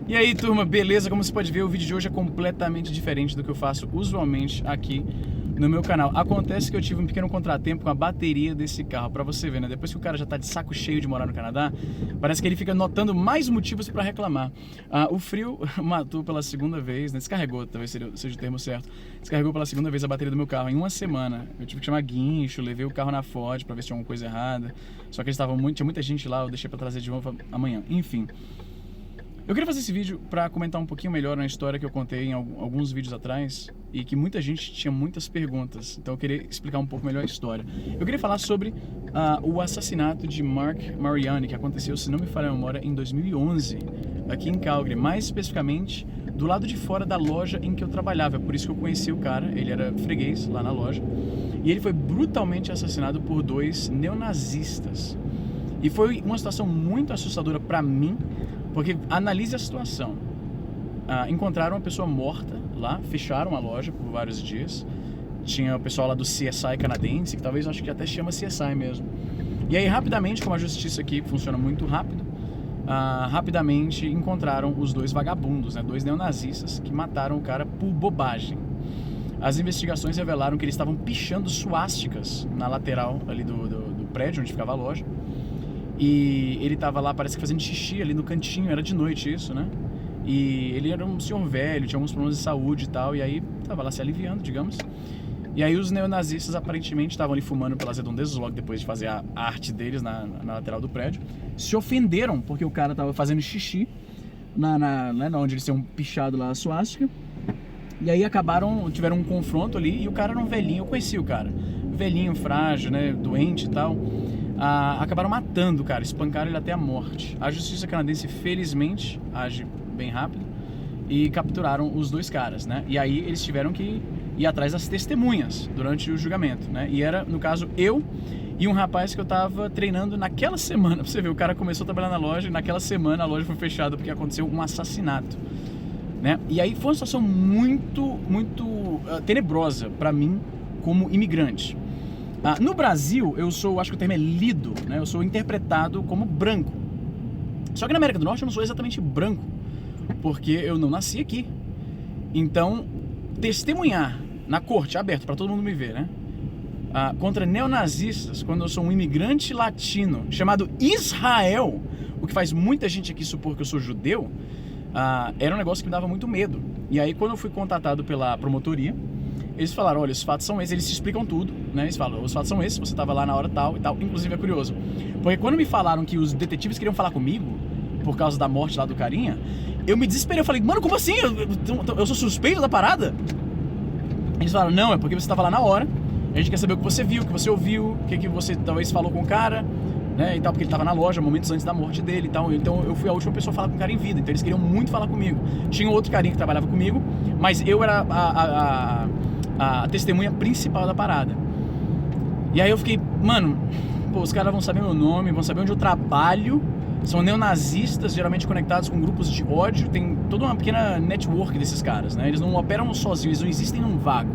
E aí, turma, beleza? Como você pode ver, o vídeo de hoje é completamente diferente do que eu faço usualmente aqui no meu canal. Acontece que eu tive um pequeno contratempo com a bateria desse carro, pra você ver, né? Depois que o cara já tá de saco cheio de morar no Canadá, parece que ele fica notando mais motivos pra reclamar. O frio matou pela segunda vez, né? Descarregou, talvez seja o termo certo. Descarregou pela segunda vez a bateria do meu carro em uma semana. Eu tive que chamar guincho, levei o carro na Ford pra ver se tinha alguma coisa errada. Só que eles estavam tinha muita gente lá, eu deixei pra trazer de novo amanhã. Enfim. Eu queria fazer esse vídeo para comentar um pouquinho melhor na história que eu contei em alguns vídeos atrás e que muita gente tinha muitas perguntas, então eu queria explicar um pouco melhor a história. Eu queria falar sobre o assassinato de Mark Mariani, que aconteceu, se não me falha a memória, em 2011, aqui em Calgary, mais especificamente do lado de fora da loja em que eu trabalhava. É por isso que eu conheci o cara, ele era freguês lá na loja, e ele foi brutalmente assassinado por dois neonazistas. E foi uma situação muito assustadora para mim, porque analise a situação. Encontraram uma pessoa morta lá, fecharam a loja por vários dias. Tinha o pessoal lá do CSI canadense, que talvez acho que até chama CSI mesmo. E aí rapidamente, como a justiça aqui funciona muito rápido, rapidamente encontraram os dois vagabundos, né, dois neonazistas que mataram o cara por bobagem. As investigações revelaram que eles estavam pichando suásticas na lateral ali do prédio onde ficava a loja. E ele tava lá, parece que fazendo xixi ali no cantinho, era de noite isso, né? E ele era um senhor velho, tinha alguns problemas de saúde e tal, e aí tava lá se aliviando, digamos. E aí os neonazistas aparentemente estavam ali fumando pelas redondezas, logo depois de fazer a arte deles na lateral do prédio. Se ofenderam, porque o cara tava fazendo xixi onde eles tinham pichado lá a suástica. E aí tiveram um confronto ali, e o cara era um velhinho, eu conheci o cara. Velhinho, frágil, né, doente e tal. Acabaram matando o cara, espancaram ele até a morte. A justiça canadense, felizmente, age bem rápido e capturaram os dois caras, né? E aí eles tiveram que ir atrás das testemunhas durante o julgamento, né? E era, no caso, eu e um rapaz que eu tava treinando naquela semana. Pra você ver, o cara começou a trabalhar na loja e naquela semana a loja foi fechada porque aconteceu um assassinato, né? E aí foi uma situação muito tenebrosa pra mim como imigrante. No Brasil, acho que o termo é lido, né? Eu sou interpretado como branco. Só que na América do Norte eu não sou exatamente branco, porque eu não nasci aqui. Então, testemunhar na corte, aberto para todo mundo me ver, né? Contra neonazistas, quando eu sou um imigrante latino chamado Israel, o que faz muita gente aqui supor que eu sou judeu, era um negócio que me dava muito medo. E aí, quando eu fui contatado pela promotoria, eles falaram, olha, os fatos são esses, eles te explicam tudo, né? Eles falam, os fatos são esses, você estava lá na hora tal e tal. Inclusive é curioso, porque quando me falaram que os detetives queriam falar comigo por causa da morte lá do carinha, eu me desesperei, eu falei, mano, como assim? Eu sou suspeito da parada? Eles falaram, não, é porque você estava lá na hora, a gente quer saber o que você viu, o que você ouviu, o que você talvez falou com o cara, né, e tal, porque ele estava na loja momentos antes da morte dele e tal. Então eu fui a última pessoa a falar com o cara em vida, então eles queriam muito falar comigo. Tinha outro carinha que trabalhava comigo, mas eu era a testemunha principal da parada. E aí eu fiquei, mano, pô, os caras vão saber meu nome, vão saber onde eu trabalho. São neonazistas, geralmente conectados com grupos de ódio. Tem toda uma pequena network desses caras, né? Eles não operam sozinhos, eles não existem num vácuo.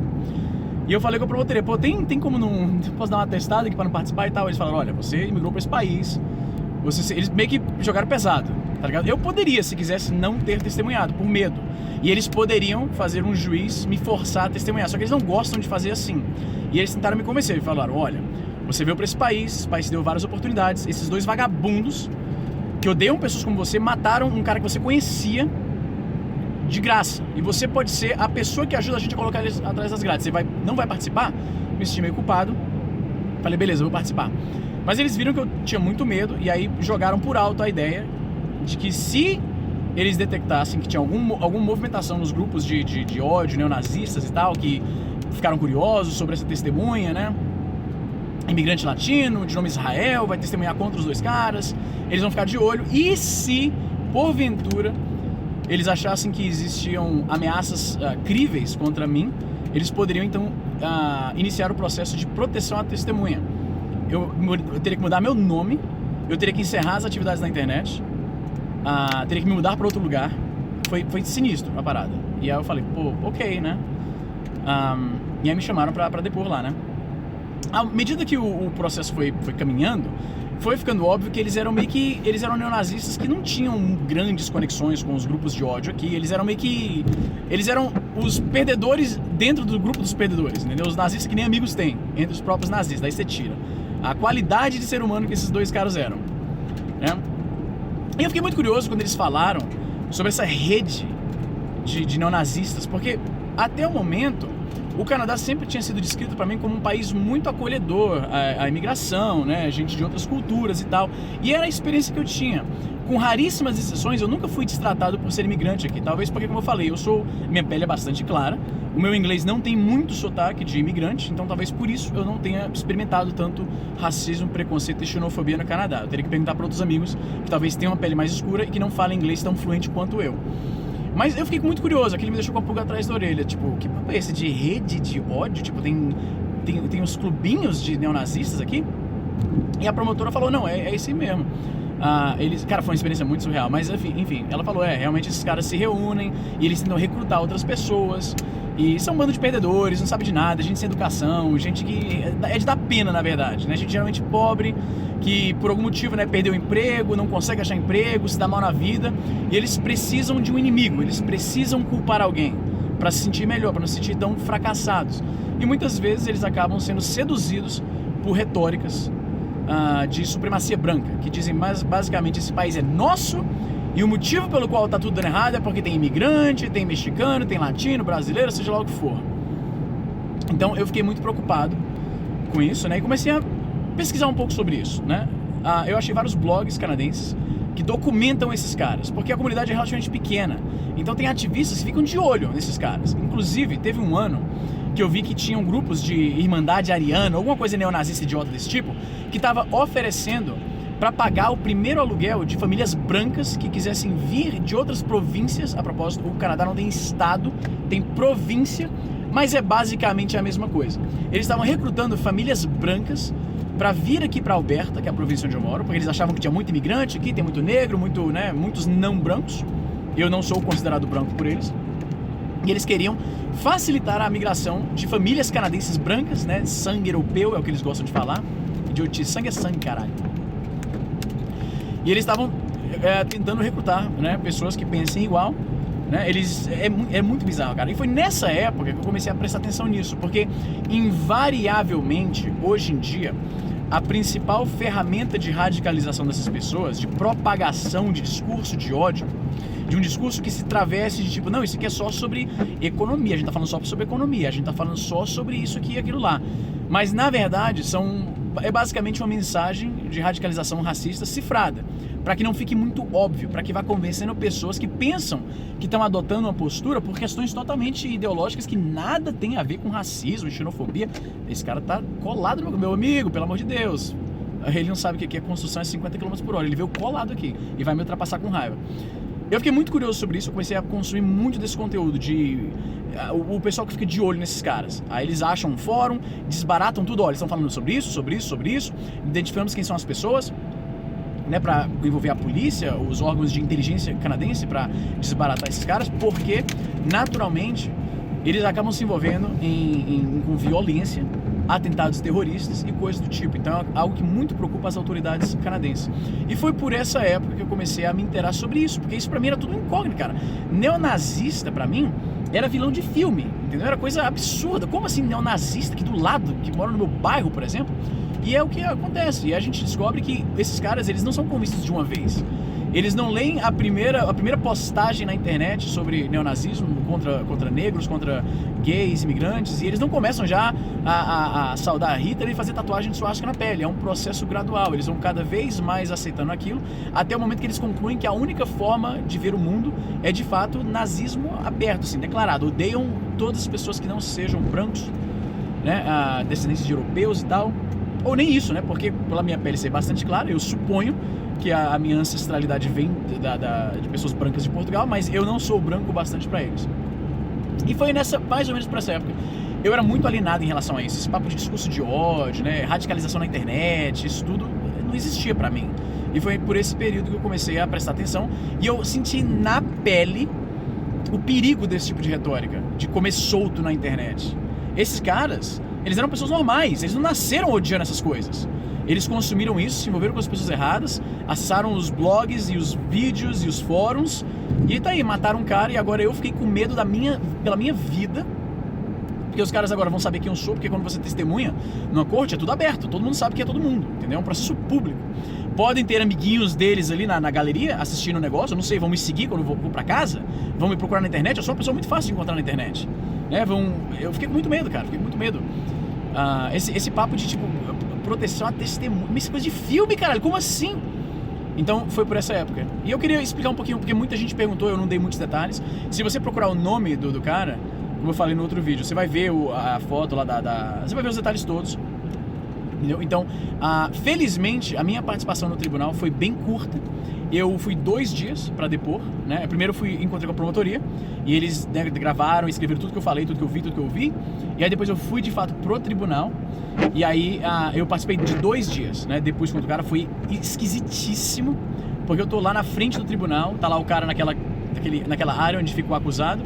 E eu falei com a promotoria, pô, tem como não... Posso dar uma testada aqui pra não participar e tal? Eles falaram, olha, você imigrou pra esse país, eles meio que jogaram pesado, tá ligado? Eu poderia, se quisesse, não ter testemunhado, por medo. E eles poderiam fazer um juiz me forçar a testemunhar, só que eles não gostam de fazer assim. E eles tentaram me convencer, eles falaram, olha, você veio pra esse país te deu várias oportunidades, esses dois vagabundos que odeiam pessoas como você, mataram um cara que você conhecia de graça. E você pode ser a pessoa que ajuda a gente a colocar eles atrás das grades. Você não vai participar? Me senti meio culpado. Falei, beleza, eu vou participar. Mas eles viram que eu tinha muito medo e aí jogaram por alto a ideia de que se eles detectassem que tinha alguma movimentação nos grupos de ódio, neonazistas e tal, que ficaram curiosos sobre essa testemunha, né? Imigrante latino, de nome Israel, vai testemunhar contra os dois caras, eles vão ficar de olho. E se, porventura, eles achassem que existiam ameaças críveis contra mim, eles poderiam, então, iniciar o processo de proteção à testemunha. Eu teria que mudar meu nome, eu teria que encerrar as atividades na internet, teria que me mudar para outro lugar. Foi sinistro a parada. E aí eu falei, pô, ok, né? E aí me chamaram pra depor lá, né? À medida que o processo foi caminhando, foi ficando óbvio que eles eram neonazistas que não tinham grandes conexões com os grupos de ódio aqui. Eles eram os perdedores dentro do grupo dos perdedores, entendeu? Os nazistas que nem amigos têm entre os próprios nazistas. Daí você tira a qualidade de ser humano que esses dois caras eram, né? E eu fiquei muito curioso quando eles falaram sobre essa rede de neonazistas, porque até o momento o Canadá sempre tinha sido descrito para mim como um país muito acolhedor à imigração, né, gente de outras culturas e tal. E era a experiência que eu tinha. Com raríssimas exceções, eu nunca fui destratado por ser imigrante aqui. Talvez porque, como eu falei, minha pele é bastante clara, o meu inglês não tem muito sotaque de imigrante, então talvez por isso eu não tenha experimentado tanto racismo, preconceito e xenofobia no Canadá. Eu teria que perguntar para outros amigos que talvez tenham uma pele mais escura e que não falam inglês tão fluente quanto eu. Mas eu fiquei muito curioso, aquele me deixou com a pulga atrás da orelha. Tipo, que papo é esse de rede de ódio? Tipo, tem uns clubinhos de neonazistas aqui? E a promotora falou, não, é esse mesmo. Cara, foi uma experiência muito surreal. Mas enfim, ela falou, realmente esses caras se reúnem e eles tentam recrutar outras pessoas. E são um bando de perdedores, não sabe de nada, gente sem educação, gente que é de dar pena, na verdade, né? Gente geralmente pobre, que por algum motivo, né, perdeu o emprego, não consegue achar emprego, se dá mal na vida, e eles precisam de um inimigo, eles precisam culpar alguém para se sentir melhor, para não se sentir tão fracassados. E muitas vezes eles acabam sendo seduzidos por retóricas de supremacia branca, que dizem basicamente esse país é nosso e o motivo pelo qual tá tudo dando errado é porque tem imigrante, tem mexicano, tem latino, brasileiro, seja lá o que for. Então eu fiquei muito preocupado com isso, né, e comecei a pesquisar um pouco sobre isso, né? Eu achei vários blogs canadenses que documentam esses caras, porque a comunidade é relativamente pequena, então tem ativistas que ficam de olho nesses caras. Inclusive, teve um ano que eu vi que tinham grupos de Irmandade Ariana, alguma coisa neonazista idiota desse tipo, que estava oferecendo para pagar o primeiro aluguel de famílias brancas que quisessem vir de outras províncias. A propósito, o Canadá não tem estado, tem província, mas é basicamente a mesma coisa. Eles estavam recrutando famílias brancas para vir aqui para Alberta, que é a província onde eu moro, porque eles achavam que tinha muito imigrante aqui, tem muito negro, muitos não brancos. Eu não sou considerado branco por eles. E eles queriam facilitar a migração de famílias canadenses brancas, né? Sangue europeu é o que eles gostam de falar. Idiotice, sangue é sangue, caralho. E eles estavam tentando recrutar, né, pessoas que pensem igual, né? É muito bizarro, cara. E foi nessa época que eu comecei a prestar atenção nisso, porque invariavelmente, hoje em dia, a principal ferramenta de radicalização dessas pessoas, de propagação de discurso de ódio, de um discurso que se travesse de tipo, não, isso aqui é só sobre economia, a gente tá falando só sobre economia, a gente tá falando só sobre isso aqui e aquilo lá. Mas na verdade é basicamente uma mensagem de radicalização racista cifrada, para que não fique muito óbvio, para que vá convencendo pessoas que pensam que estão adotando uma postura por questões totalmente ideológicas que nada tem a ver com racismo, xenofobia. Esse cara tá colado no meu amigo, pelo amor de Deus. Ele não sabe o que é construção a 50 km por hora, ele veio colado aqui e vai me ultrapassar com raiva. Eu fiquei muito curioso sobre isso, eu comecei a consumir muito desse conteúdo, o pessoal que fica de olho nesses caras. Aí eles acham um fórum, desbaratam tudo, olha, eles estão falando sobre isso, identificamos quem são as pessoas, né, para envolver a polícia, os órgãos de inteligência canadense para desbaratar esses caras, porque naturalmente eles acabam se envolvendo com violência, atentados terroristas e coisas do tipo. Então é algo que muito preocupa as autoridades canadenses. E foi por essa época que eu comecei a me inteirar sobre isso, porque isso pra mim era tudo incógnito, cara. Neonazista, pra mim, era vilão de filme, entendeu? Era coisa absurda. Como assim neonazista aqui do lado, que mora no meu bairro, por exemplo? E é o que acontece. E a gente descobre que esses caras, eles não são convistos de uma vez. Eles não leem a primeira postagem na internet sobre neonazismo contra negros, contra gays, imigrantes, e eles não começam já a saudar a Hitler e fazer tatuagem de suástica na pele. É um processo gradual, eles vão cada vez mais aceitando aquilo, até o momento que eles concluem que a única forma de ver o mundo é de fato nazismo aberto, assim, declarado. Odeiam todas as pessoas que não sejam brancos, né, descendentes de europeus e tal, ou nem isso, né, porque pela minha pele ser bastante clara, eu suponho que a minha ancestralidade vem de pessoas brancas de Portugal, mas eu não sou branco bastante para eles. E foi mais ou menos por essa época. Eu era muito alienado em relação a isso. Esse papo de discurso de ódio, né, radicalização na internet, isso tudo não existia para mim. E foi por esse período que eu comecei a prestar atenção e eu senti na pele o perigo desse tipo de retórica, de comer solto na internet. Esses caras, eles eram pessoas normais, eles não nasceram odiando essas coisas. Eles consumiram isso, se envolveram com as pessoas erradas, acessaram os blogs e os vídeos e os fóruns, e tá aí, mataram um cara, e agora eu fiquei com medo pela minha vida, porque os caras agora vão saber quem eu sou, porque quando você testemunha numa corte é tudo aberto, todo mundo sabe que é todo mundo, entendeu? É um processo público. Podem ter amiguinhos deles ali na galeria assistindo o negócio, eu não sei, vão me seguir quando eu vou pra casa, vão me procurar na internet, eu sou uma pessoa muito fácil de encontrar na internet, né? Eu fiquei com muito medo, cara, fiquei com muito medo. Esse papo de, tipo, proteção a testemunha, isso é coisa de filme, caralho, como assim? Então foi por essa época. E eu queria explicar um pouquinho, porque muita gente perguntou, eu não dei muitos detalhes. Se você procurar o nome do cara, como eu falei no outro vídeo, você vai ver a foto lá você vai ver os detalhes todos. Entendeu? Então, felizmente, a minha participação no tribunal foi bem curta. Eu fui 2 dias para depor, né? Primeiro encontrei com a promotoria e eles, né, gravaram, escreveram tudo que eu falei, tudo que eu vi, tudo que eu ouvi. E aí depois eu fui de fato pro tribunal. E aí eu participei de 2 dias, né? Depois com o cara, foi esquisitíssimo, porque eu tô lá na frente do tribunal, tá lá o cara naquela área onde fica o acusado,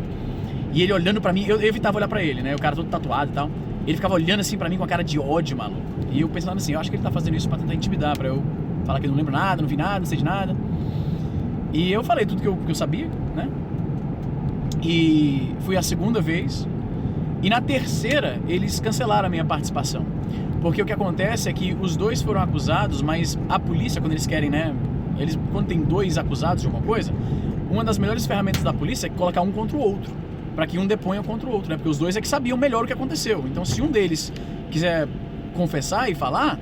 e ele olhando pra mim, eu evitava olhar pra ele, né? O cara todo tatuado e tal. Ele ficava olhando assim pra mim com a cara de ódio, maluco. E eu pensando assim, eu acho que ele tá fazendo isso pra tentar intimidar, pra eu falar que eu não lembro nada, não vi nada, não sei de nada. E eu falei tudo que eu sabia, né? E fui a 2ª vez. E na 3ª, eles cancelaram a minha participação. Porque o que acontece é que os 2 foram acusados, mas a polícia, quando eles querem, né? Quando tem 2 acusados de alguma coisa, uma das melhores ferramentas da polícia é colocar um contra o outro, para que um deponha contra o outro, né? Porque os 2 é que sabiam melhor o que aconteceu. Então, se um deles quiser confessar e falar,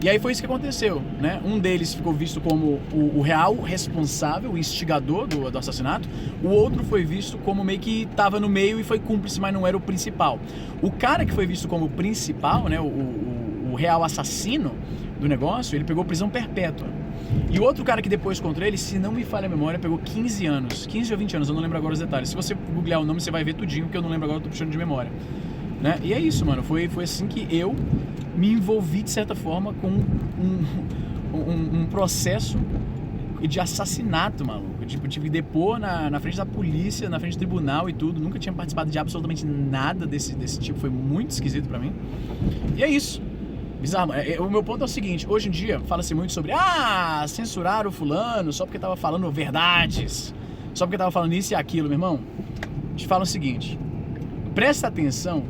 e aí foi isso que aconteceu, né? Um deles ficou visto como o real responsável, o instigador do assassinato. O outro foi visto como meio que estava no meio e foi cúmplice, mas não era o principal. O cara que foi visto como principal, né? O real assassino do negócio, ele pegou prisão perpétua. E o outro cara que depois contra ele, se não me falha a memória, pegou 15 anos. 15 ou 20 anos, eu não lembro agora os detalhes. Se você googlear o nome, você vai ver tudinho, porque eu não lembro agora, eu tô puxando de memória. Né? E é isso, mano. Foi assim que eu me envolvi, de certa forma, com um processo de assassinato, maluco. Tipo, tive que depor na frente da polícia, na frente do tribunal e tudo. Nunca tinha participado de absolutamente nada desse tipo. Foi muito esquisito pra mim. E é isso. Bizarro. O meu ponto é o seguinte. Hoje em dia, fala-se muito sobre censurar o fulano só porque tava falando verdades. Só porque tava falando isso e aquilo, meu irmão. Te falo o seguinte. Presta atenção.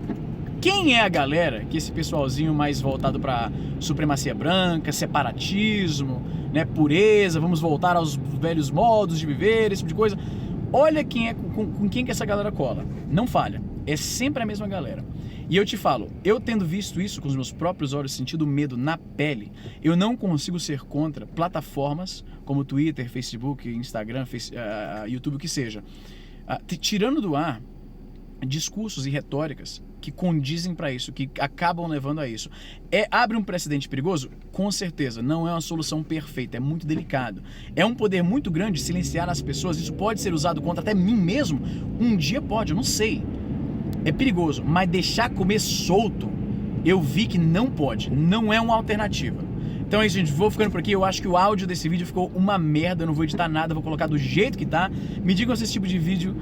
Quem é a galera, que esse pessoalzinho mais voltado pra supremacia branca, separatismo, né, pureza, vamos voltar aos velhos modos de viver, esse tipo de coisa. Olha quem é, com quem que essa galera cola. Não falha. É sempre a mesma galera. E eu te falo, eu tendo visto isso com os meus próprios olhos, sentindo medo na pele, eu não consigo ser contra plataformas como Twitter, Facebook, Instagram, YouTube, o que seja. Tirando do ar discursos e retóricas que condizem para isso, que acabam levando a isso. Abre um precedente perigoso? Com certeza, não é uma solução perfeita, é muito delicado. É um poder muito grande silenciar as pessoas, isso pode ser usado contra até mim mesmo? Um dia pode, eu não sei. É perigoso, mas deixar comer solto, eu vi que não pode, não é uma alternativa. Então é isso, gente, vou ficando por aqui. Eu acho que o áudio desse vídeo ficou uma merda, eu não vou editar nada, vou colocar do jeito que tá. Me digam se esse tipo de vídeo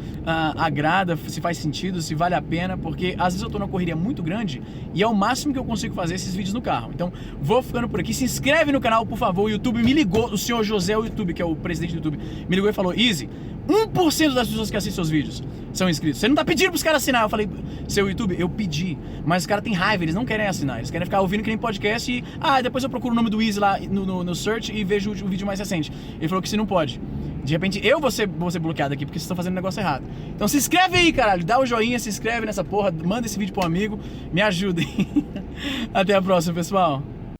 agrada, se faz sentido, se vale a pena, porque às vezes eu tô numa correria muito grande e é o máximo que eu consigo fazer esses vídeos no carro. Então vou ficando por aqui, se inscreve no canal, por favor. O YouTube me ligou, o senhor José, o YouTube, que é o presidente do YouTube, me ligou e falou: Easy, 1% das pessoas que assistem seus vídeos são inscritos. Você não tá pedindo pros caras assinar. Eu falei: seu YouTube, eu pedi, mas os caras têm raiva, eles não querem assinar, eles querem ficar ouvindo que nem podcast e depois eu procuro o nome do Easy lá no search e vejo o vídeo mais recente. Ele falou que se não pode. De repente eu vou ser bloqueado aqui porque vocês estão fazendo o negócio errado. Então se inscreve aí, caralho, dá o joinha, se inscreve nessa porra, manda esse vídeo pro um amigo, me ajudem. Até a próxima, pessoal.